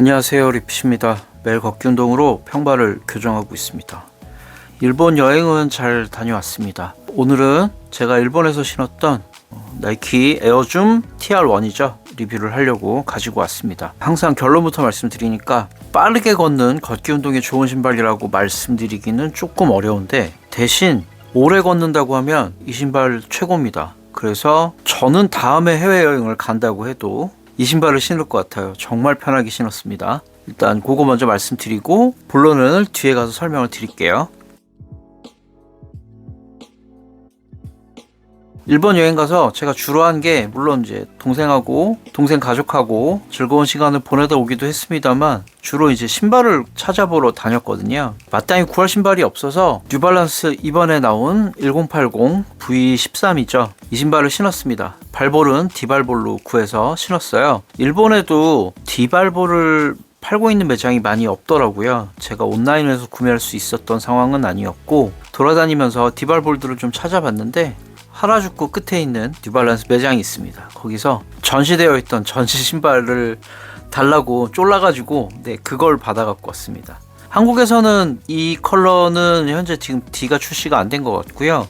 안녕하세요, 리피입니다. 매일 걷기 운동으로 평발을 교정하고 있습니다. 일본 여행은 잘 다녀왔습니다. 오늘은 제가 일본에서 신었던 나이키 에어줌 TR1이죠. 리뷰를 하려고 가지고 왔습니다. 항상 결론부터 말씀드리니까 빠르게 걷는 걷기 운동에 좋은 신발이라고 말씀드리기는 조금 어려운데, 대신 오래 걷는다고 하면 이 신발 최고입니다. 그래서 저는 다음에 해외여행을 간다고 해도 이 신발을 신을 것 같아요. 정말 편하게 신었습니다. 일단 그거 먼저 말씀드리고 본론을 뒤에 가서 설명을 드릴게요. 일본 여행 가서 제가 주로 한 게, 물론 이제 동생하고 동생 가족하고 즐거운 시간을 보내다 오기도 했습니다만, 주로 이제 신발을 찾아보러 다녔거든요. 마땅히 구할 신발이 없어서 뉴발란스 이번에 나온 1080 V13이죠. 이 신발을 신었습니다. 발볼은 디발볼로 구해서 신었어요. 일본에도 디발볼을 팔고 있는 매장이 많이 없더라고요. 제가 온라인에서 구매할 수 있었던 상황은 아니었고, 돌아다니면서 디발볼들을 좀 찾아봤는데 하라주쿠 끝에 있는 뉴발란스 매장이 있습니다. 거기서 전시되어 있던 전시 신발을 달라고 쫄라가지고 그걸 받아갖고 왔습니다. 한국에서는 이 컬러는 현재 지금 D가 출시가 안 된 것 같고요.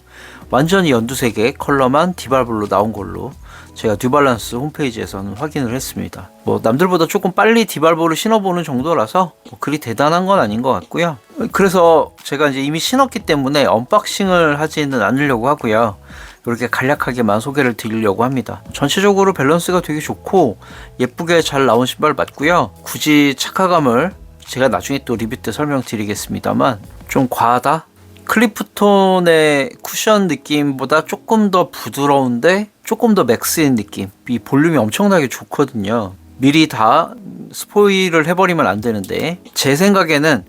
완전히 연두색의 컬러만 디발볼로 나온 걸로 제가 뉴발란스 홈페이지에서는 확인을 했습니다. 남들보다 조금 빨리 디발볼을 신어보는 정도라서 그리 대단한 건 아닌 것 같고요. 그래서 제가 이제 이미 신었기 때문에 언박싱을 하지는 않으려고 하고요. 이렇게 간략하게만 소개를 드리려고 합니다. 전체적으로 밸런스가 되게 좋고 예쁘게 잘 나온 신발 맞고요. 굳이 착화감을 제가 나중에 또 리뷰 때 설명드리겠습니다만 좀 과하다? 클리프톤의 쿠션 느낌보다 조금 더 부드러운데 조금 더 맥스인 느낌. 이 볼륨이 엄청나게 좋거든요. 미리 다 스포일을 해버리면 안 되는데, 제 생각에는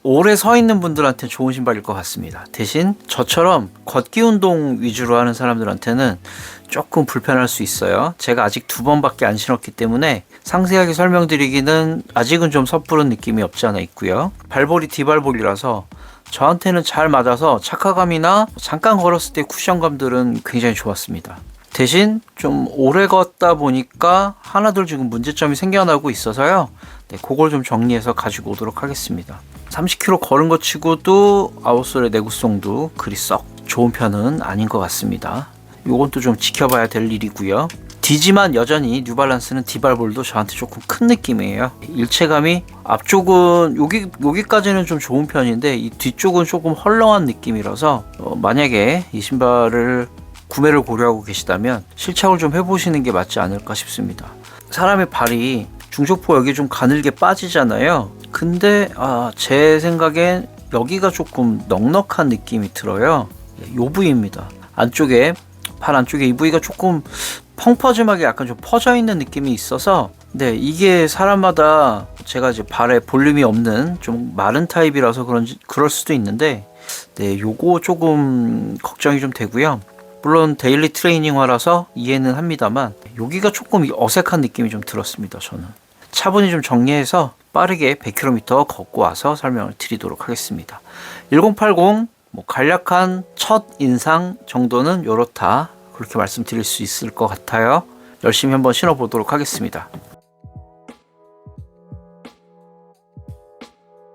오래 서 있는 분들한테 좋은 신발일 것 같습니다. 대신 저처럼 걷기 운동 위주로 하는 사람들한테는 조금 불편할 수 있어요. 제가 아직 2번밖에 안 신었기 때문에 상세하게 설명드리기는 아직은 좀 섣부른 느낌이 없지 않아 있고요. 발볼이 디발볼이라서 저한테는 잘 맞아서 착화감이나 잠깐 걸었을 때 쿠션감들은 굉장히 좋았습니다. 대신 좀 오래 걷다 보니까 하나둘 지금 문제점이 생겨나고 있어서요. 그걸 좀 정리해서 가지고 오도록 하겠습니다. 30km 걸은 것 치고도 아웃솔의 내구성도 그리 썩 좋은 편은 아닌 것 같습니다. 요건 또 좀 지켜봐야 될 일이고요. D지만 여전히 뉴발란스는 디발볼도 저한테 조금 큰 느낌이에요. 일체감이 앞쪽은 여기까지는 좀 좋은 편인데 이 뒤쪽은 조금 헐렁한 느낌이라서 만약에 이 신발을 구매를 고려하고 계시다면 실착을 좀 해보시는 게 맞지 않을까 싶습니다. 사람의 발이 중족포 여기 좀 가늘게 빠지잖아요. 근데 제 생각엔 여기가 조금 넉넉한 느낌이 들어요. 요 부위입니다. 발 안쪽에 이 부위가 조금 펑퍼짐하게 약간 좀 퍼져 있는 느낌이 있어서, 이게 사람마다, 제가 이제 발에 볼륨이 없는 좀 마른 타입이라서 그럴 수도 있는데, 요거 조금 걱정이 좀 되고요. 물론 데일리 트레이닝화라서 이해는 합니다만 여기가 조금 어색한 느낌이 좀 들었습니다. 저는 차분히 좀 정리해서 빠르게 100km 걷고 와서 설명을 드리도록 하겠습니다. 1080 간략한 첫 인상 정도는 요렇다, 그렇게 말씀드릴 수 있을 것 같아요. 열심히 한번 신어보도록 하겠습니다.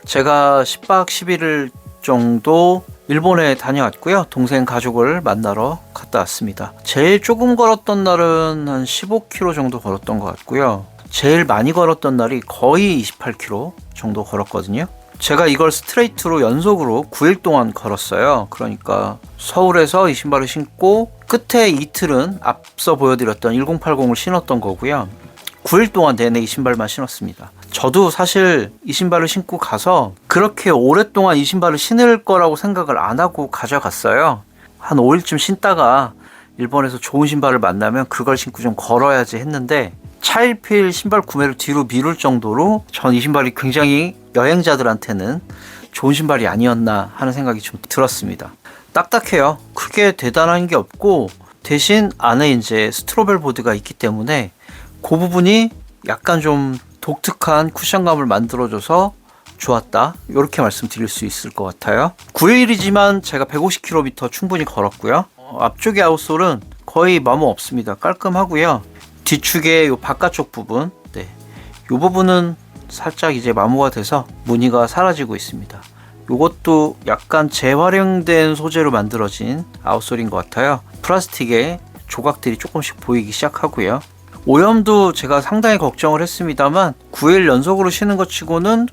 제가 10박 11일 정도 일본에 다녀왔고요. 동생 가족을 만나러 갔다 왔습니다. 제일 조금 걸었던 날은 한 15km 정도 걸었던 것 같고요. 제일 많이 걸었던 날이 거의 28km 정도 걸었거든요. 제가 이걸 스트레이트로 연속으로 9일 동안 걸었어요. 그러니까 서울에서 이 신발을 신고 끝에 이틀은 앞서 보여드렸던 1080을 신었던 거고요. 9일 동안 내내 이 신발만 신었습니다. 저도 사실 이 신발을 신고 가서 그렇게 오랫동안 이 신발을 신을 거라고 생각을 안 하고 가져갔어요. 한 5일쯤 신다가 일본에서 좋은 신발을 만나면 그걸 신고 좀 걸어야지 했는데, 차일피일 신발 구매를 뒤로 미룰 정도로 전 이 신발이 굉장히 여행자들한테는 좋은 신발이 아니었나 하는 생각이 좀 들었습니다. 딱딱해요. 크게 대단한 게 없고, 대신 안에 이제 스트로벨 보드가 있기 때문에 그 부분이 약간 좀 독특한 쿠션감을 만들어줘서 좋았다, 이렇게 말씀드릴 수 있을 것 같아요. 9일이지만 제가 150km 충분히 걸었고요. 앞쪽의 아웃솔은 거의 마모 없습니다. 깔끔하고요. 뒤축의 요 바깥쪽 부분, 이 부분은 살짝 이제 마모가 돼서 무늬가 사라지고 있습니다. 이것도 약간 재활용된 소재로 만들어진 아웃솔인 것 같아요. 플라스틱에 조각들이 조금씩 보이기 시작하고요. 오염도 제가 상당히 걱정을 했습니다만 9일 연속으로 신은 것 치고는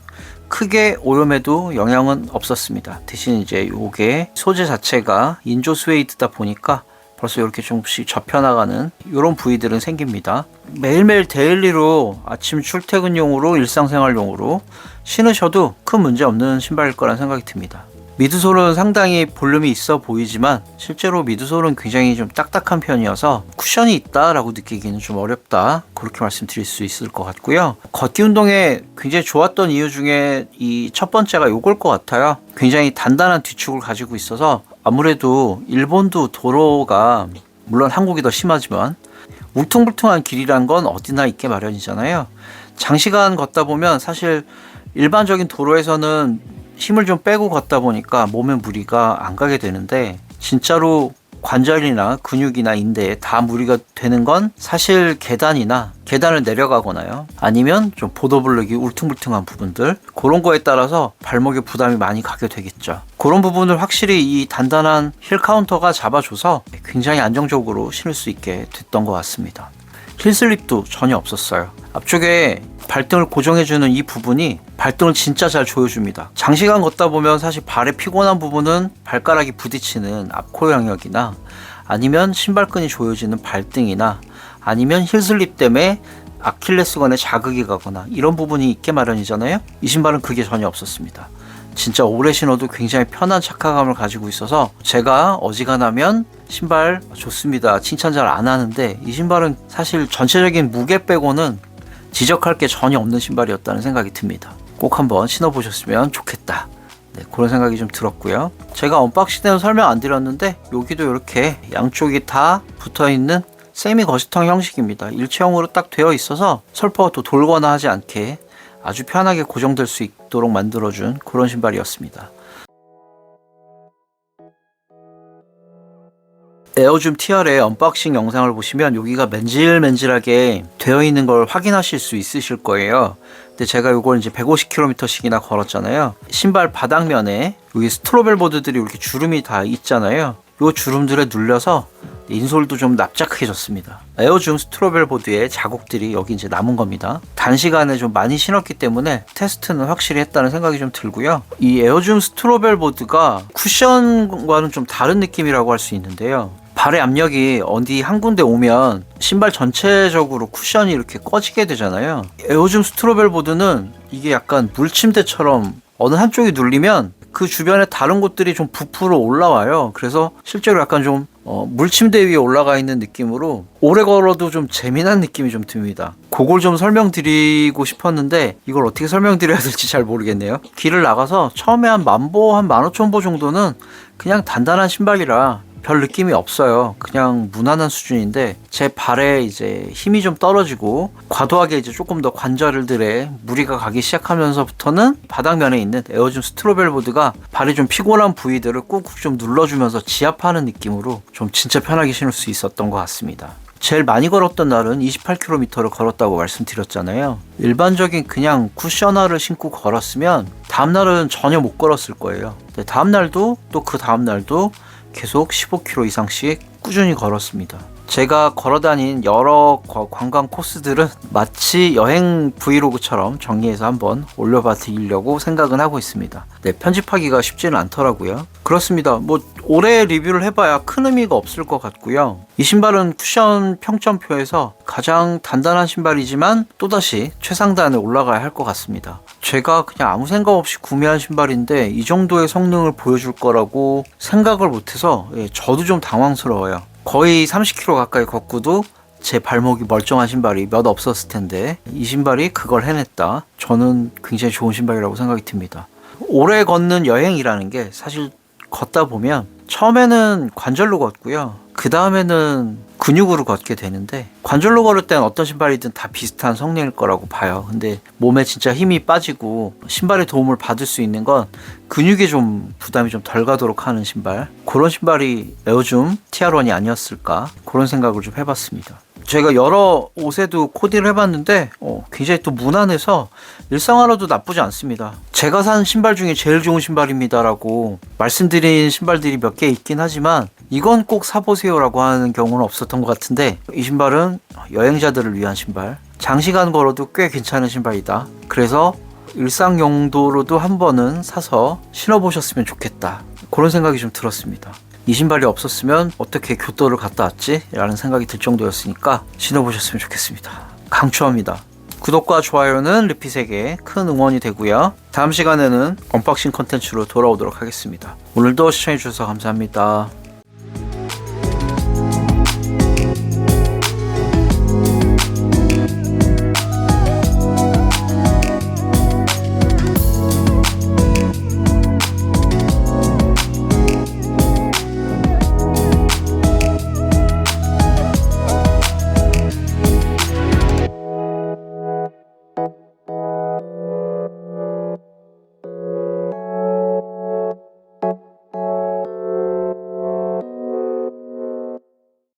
크게 오염에도 영향은 없었습니다. 대신 이제 요게 소재 자체가 인조 스웨이드다 보니까 벌써 이렇게 조금씩 접혀나가는 이런 부위들은 생깁니다. 매일매일 데일리로 아침 출퇴근용으로 일상생활용으로 신으셔도 큰 문제 없는 신발일 거란 생각이 듭니다. 미드솔은 상당히 볼륨이 있어 보이지만 실제로 미드솔은 굉장히 좀 딱딱한 편이어서 쿠션이 있다라고 느끼기는 좀 어렵다, 그렇게 말씀드릴 수 있을 것 같고요. 걷기 운동에 굉장히 좋았던 이유 중에 이 첫 번째가 요걸 것 같아요. 굉장히 단단한 뒤축을 가지고 있어서 아무래도 일본도 도로가 물론 한국이 더 심하지만 울퉁불퉁한 길이란 건 어디나 있게 마련이잖아요. 장시간 걷다 보면 사실 일반적인 도로에서는 힘을 좀 빼고 걷다 보니까 몸에 무리가 안 가게 되는데, 진짜로 관절이나 근육이나 인대에 다 무리가 되는 건 사실 계단을 내려가거나요, 아니면 좀 보도블록이 울퉁불퉁한 부분들, 그런 거에 따라서 발목에 부담이 많이 가게 되겠죠. 그런 부분을 확실히 이 단단한 힐 카운터가 잡아줘서 굉장히 안정적으로 신을 수 있게 됐던 것 같습니다. 힐슬립도 전혀 없었어요. 앞쪽에 발등을 고정해주는 이 부분이 발등을 진짜 잘 조여줍니다. 장시간 걷다 보면 사실 발에 피곤한 부분은 발가락이 부딪히는 앞코 영역이나, 아니면 신발끈이 조여지는 발등이나, 아니면 힐슬립 때문에 아킬레스건에 자극이 가거나 이런 부분이 있게 마련이잖아요. 이 신발은 그게 전혀 없었습니다. 진짜 오래 신어도 굉장히 편한 착화감을 가지고 있어서 제가 어지간하면 신발 좋습니다 칭찬 잘 안 하는데, 이 신발은 사실 전체적인 무게 빼고는 지적할 게 전혀 없는 신발이었다는 생각이 듭니다. 꼭 한번 신어보셨으면 좋겠다, 그런 생각이 좀 들었고요. 제가 언박싱에는 설명 안 드렸는데 여기도 이렇게 양쪽이 다 붙어있는 세미 거시통 형식입니다. 일체형으로 딱 되어 있어서 설퍼가 또 돌거나 하지 않게 아주 편하게 고정될 수 있도록 만들어준 그런 신발이었습니다. 에어줌 TR의 언박싱 영상을 보시면 여기가 맨질맨질하게 되어 있는 걸 확인하실 수 있으실 거예요. 근데 제가 이걸 이제 150km씩이나 걸었잖아요. 신발 바닥면에 여기 스트로벨 보드들이 이렇게 주름이 다 있잖아요. 이 주름들에 눌려서 인솔도 좀 납작해졌습니다. 에어줌 스트로벨 보드의 자국들이 여기 이제 남은 겁니다. 단시간에 좀 많이 신었기 때문에 테스트는 확실히 했다는 생각이 좀 들고요. 이 에어줌 스트로벨 보드가 쿠션과는 좀 다른 느낌이라고 할 수 있는데요. 발의 압력이 어디 한 군데 오면 신발 전체적으로 쿠션이 이렇게 꺼지게 되잖아요. 에어줌 스트로벨 보드는 이게 약간 물침대처럼 어느 한쪽이 눌리면 그 주변에 다른 곳들이 좀 부풀어 올라와요. 그래서 실제로 약간 좀 물침대 위에 올라가 있는 느낌으로 오래 걸어도 좀 재미난 느낌이 좀 듭니다. 그걸 좀 설명드리고 싶었는데 이걸 어떻게 설명드려야 될지 잘 모르겠네요. 길을 나가서 처음에 한 10,000보, 한 15,000보 정도는 그냥 단단한 신발이라 별 느낌이 없어요. 그냥 무난한 수준인데 제 발에 이제 힘이 좀 떨어지고 과도하게 이제 조금 더 관절들에 무리가 가기 시작하면서부터는 바닥면에 있는 에어줌 스트로벨 보드가 발이 좀 피곤한 부위들을 꾹꾹 좀 눌러주면서 지압하는 느낌으로 좀 진짜 편하게 신을 수 있었던 것 같습니다. 제일 많이 걸었던 날은 28km를 걸었다고 말씀드렸잖아요. 일반적인 그냥 쿠셔너를 신고 걸었으면 다음날은 전혀 못 걸었을 거예요. 근데 다음날도 또 그 다음날도 계속 15km 이상씩 꾸준히 걸었습니다. 제가 걸어다닌 여러 관광 코스들은 마치 여행 브이로그처럼 정리해서 한번 올려봐 드리려고 생각은 하고 있습니다. 편집하기가 쉽지는 않더라고요. 그렇습니다. 오래 리뷰를 해봐야 큰 의미가 없을 것 같고요. 이 신발은 쿠션 평점표에서 가장 단단한 신발이지만 또다시 최상단에 올라가야 할 것 같습니다. 제가 그냥 아무 생각 없이 구매한 신발인데 이 정도의 성능을 보여줄 거라고 생각을 못해서 저도 좀 당황스러워요. 거의 30km 가까이 걷고도 제 발목이 멀쩡한 신발이 몇 없었을 텐데 이 신발이 그걸 해냈다. 저는 굉장히 좋은 신발이라고 생각이 듭니다. 오래 걷는 여행이라는 게 사실 걷다 보면 처음에는 관절로 걷고요. 그 다음에는 근육으로 걷게 되는데, 관절로 걸을 땐 어떤 신발이든 다 비슷한 성능일 거라고 봐요. 근데 몸에 진짜 힘이 빠지고 신발의 도움을 받을 수 있는 건 근육에 좀 부담이 좀 덜 가도록 하는 신발, 그런 신발이 에어줌 TR1이 아니었을까, 그런 생각을 좀 해봤습니다. 제가 여러 옷에도 코디를 해봤는데 굉장히 또 무난해서 일상화로도 나쁘지 않습니다. 제가 산 신발 중에 제일 좋은 신발입니다라고 말씀드린 신발들이 몇 개 있긴 하지만 이건 꼭 사보세요 라고 하는 경우는 없었던 것 같은데, 이 신발은 여행자들을 위한 신발, 장시간 걸어도 꽤 괜찮은 신발이다. 그래서 일상 용도로도 한 번은 사서 신어보셨으면 좋겠다, 그런 생각이 좀 들었습니다. 이 신발이 없었으면 어떻게 교토를 갔다 왔지? 라는 생각이 들 정도였으니까 신어보셨으면 좋겠습니다. 강추합니다. 구독과 좋아요는 리핏에게 큰 응원이 되고요. 다음 시간에는 언박싱 컨텐츠로 돌아오도록 하겠습니다. 오늘도 시청해주셔서 감사합니다.